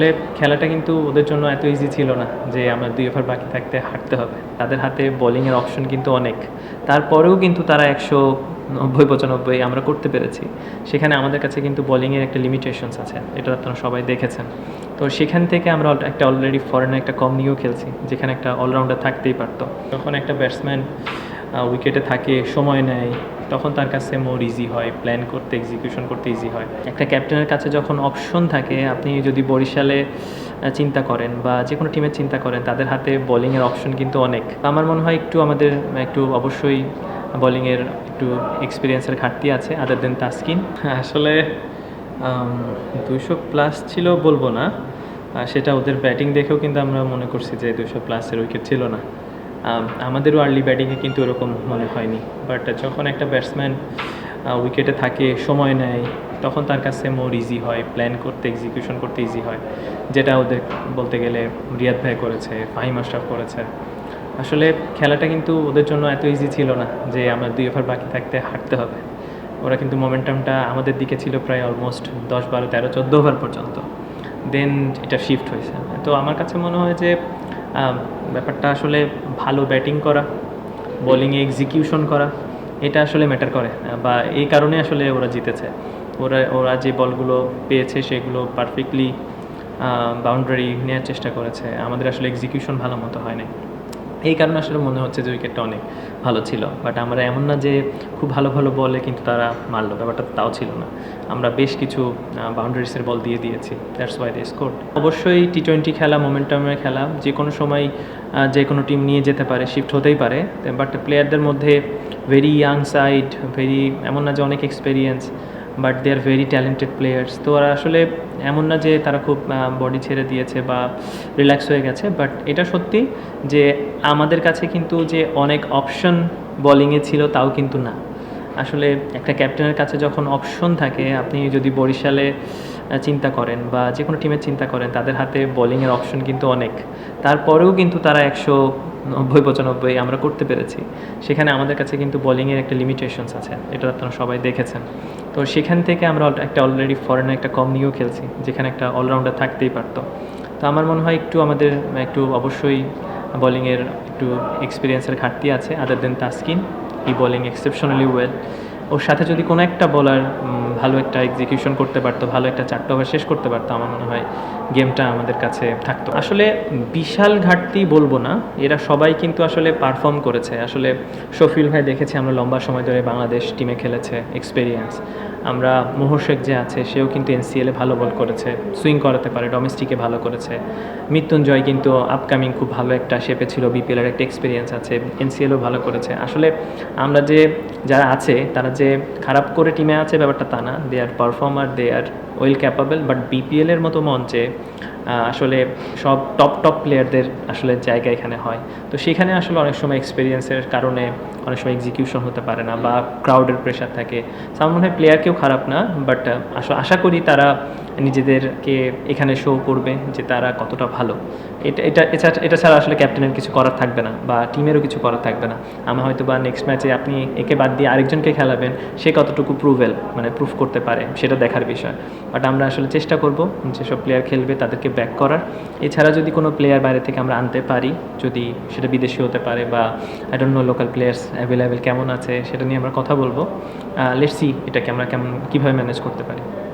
আসলে খেলাটা কিন্তু ওদের জন্য এত ইজি ছিল না যে আমরা ২ ওভার বাকি থাকতে হারতে হবে। তাদের হাতে বোলিংয়ের অপশন কিন্তু অনেক। তারপরেও কিন্তু তারা ১৯০-৯৫ আমরা করতে পেরেছি। সেখানে আমাদের কাছে কিন্তু বোলিংয়ের একটা লিমিটেশনস আছে। এটা আপনারা সবাই দেখেছেন। তো সেখান থেকে আমরা একটা অলরেডি ফরেনে একটা কম নিয়েও খেলছি, যেখানে একটা অলরাউন্ডার থাকতেই পারতো। যখন একটা ব্যাটসম্যান উইকেটে থাকে, সময় নেয়, তখন তার কাছে মোর ইজি হয়, প্ল্যান করতে, এক্সিকিউশন করতে ইজি হয়। একটা ক্যাপ্টেনের কাছে যখন অপশন থাকে, আপনি যদি বরিশালে চিন্তা করেন বা যে কোনো টিমের চিন্তা করেন, তাদের হাতে বোলিংয়ের অপশন কিন্তু অনেক। আমার মনে হয় আমাদের একটু অবশ্যই বোলিংয়ের একটু এক্সপিরিয়েন্সের ঘাটতি আছে আদার দেন তাসকিন। আসলে 200+ ছিল বলবো না, সেটা ওদের ব্যাটিং দেখেও কিন্তু আমরা মনে করছি যে 200+-এর উইকেট ছিল না। আমাদেরও আর্লি ব্যাটিংয়ে কিন্তু এরকম মনে হয়নি। বাট যখন একটা ব্যাটসম্যান উইকেটে থাকে, সময় নেয়, তখন তার কাছে মোর ইজি হয়, প্ল্যান করতে, এক্সিকিউশন করতে ইজি হয়, যেটা ওদের বলতে গেলে রিয়াদ ভাই করেছে, ফাহিম আশরাফ করেছে। আসলে খেলাটা কিন্তু ওদের জন্য এত ইজি ছিল না যে আমরা ২ ওভার বাকি থাকতে হারতে হবে। ওরা কিন্তু মোমেন্টামটা আমাদের দিকে ছিল প্রায় অলমোস্ট ১০, ১২, ১৩, ১৪ ওভার পর্যন্ত। দেন এটা শিফট হয়েছে। তো আমার কাছে মনে হয় যে ব্যাপারটা আসলে ভালো ব্যাটিং করা, বোলিংয়ে এক্সিকিউশন করা, এটা আসলে ম্যাটার করে, বা এই কারণে আসলে ওরা জিতেছে। ওরা যে বলগুলো পেয়েছে সেগুলো পারফেক্টলি বাউন্ডারি নেওয়ার চেষ্টা করেছে। আমাদের আসলে এক্সিকিউশন ভালো মতো হয় নাই। এই কারণে আসলে মনে হচ্ছে যে উইকেটটা অনেক ভালো ছিল। বাট আমরা এমন না যে খুব ভালো ভালো বলে কিন্তু তারা মারলো, ব্যাপারটা তাও ছিল না। আমরা বেশ কিছু বাউন্ডারিসের বল দিয়ে দিয়েছি, দ্যাটস ওয়াই দে স্কোরড। অবশ্যই টি-20 খেলা, মোমেন্টামের খেলা, যে কোনো সময় যে কোনো টিম নিয়ে যেতে পারে, শিফট হতেই পারে। বাট প্লেয়ারদের মধ্যে ভেরি ইয়াং সাইড, এমন না যে অনেক experience, but they are very talented players. তো ওরা আসলে এমন না যে তারা খুব বডি ছেড়ে দিয়েছে বা রিল্যাক্স হয়ে গেছে। বাট এটা সত্যি যে আমাদের কাছে কিন্তু যে অনেক অপশন বোলিংয়ে ছিল তাও কিন্তু না। আসলে একটা ক্যাপ্টেনের কাছে যখন অপশন থাকে, আপনি যদি বরিশালে চিন্তা করেন বা যে কোনো টিমের চিন্তা করেন, তাদের হাতে বোলিংয়ের অপশন কিন্তু অনেক। তারপরেও কিন্তু তারা ১৯০-৯৫ আমরা করতে পেরেছি। সেখানে আমাদের কাছে কিন্তু বোলিংয়ের একটা লিমিটেশনস আছে। এটা আপনারা সবাই দেখেছেন। তো সেখান থেকে আমরা একটা অলরেডি ফরেনে একটা কম নিয়েও খেলছি, যেখানে একটা অলরাউন্ডার থাকতেই পারতো। তো আমার মনে হয় আমাদের একটু অবশ্যই বোলিংয়ের একটু এক্সপিরিয়েন্সের ঘাটতি আছে আদার দেন তাসকিন। হি বোলিং এক্সেপশনালি ওয়েল। ওর সাথে যদি কোনো একটা বোলার ভালো একটা এক্সিকিউশন করতে পারতো, ভালো একটা ৪টা ওভার শেষ করতে পারতো, আমার মনে হয় গেমটা আমাদের কাছে থাকতো। আসলে বিশাল ঘাটতি বলবো না, এরা সবাই কিন্তু আসলে পারফর্ম করেছে। আসলে শফিউল ভাই দেখেছি আমরা লম্বা সময় ধরে বাংলাদেশ টিমে খেলেছে, এক্সপেরিয়েন্স। আমরা মোহর শেখ যে আছে, সেও কিন্তু এনসিএলে ভালো বল করেছে, সুইং করাতে পারে, ডোমেস্টিকে ভালো করেছে। মৃত্যুঞ্জয় কিন্তু আপকামিং খুব ভালো একটা শেপে ছিল, বিপিএলের একটা এক্সপিরিয়েন্স আছে, এনসিএলও ভালো করেছে। আসলে আমরা যারা আছে তারা যে খারাপ করে টিমে আছে ব্যাপারটা তা না, they are performer, they are well capable. But বিপিএলের মতো মঞ্চে আসলে সব টপ প্লেয়ারদের আসলে জায়গা এখানে হয়। তো সেখানে আসলে অনেক সময় এক্সপিরিয়েন্সের কারণে অনেক সময় এক্সিকিউশন হতে পারে না বা ক্রাউডের প্রেশার থাকে। আমার মনে হয় প্লেয়ার কেউ খারাপ না, বাট আশা করি তারা নিজেদেরকে এখানে শো করবে যে তারা কতটা ভালো। এটা ছাড়া আসলে ক্যাপ্টেনের কিছু করার থাকবে না বা টিমেরও কিছু করার থাকবে না। আমার হয়তো বা নেক্সট ম্যাচে আপনি একে বাদ দিয়ে আরেকজনকে খেলাবেন, সে কতটুকু প্রুফ করতে পারে সেটা দেখার বিষয়। বাট আমরা আসলে চেষ্টা করব যেসব প্লেয়ার খেলবে তাদেরকে ব্যাক করার। এছাড়া যদি কোনো প্লেয়ার বাইরে থেকে আমরা আনতে পারি, যদি সেটা বিদেশি হতে পারে বা I don't know local players available কেমন আছে, সেটা নিয়ে আমরা কথা বলবো। লেটস সি এটাকে আমরা কীভাবে ম্যানেজ করতে পারি।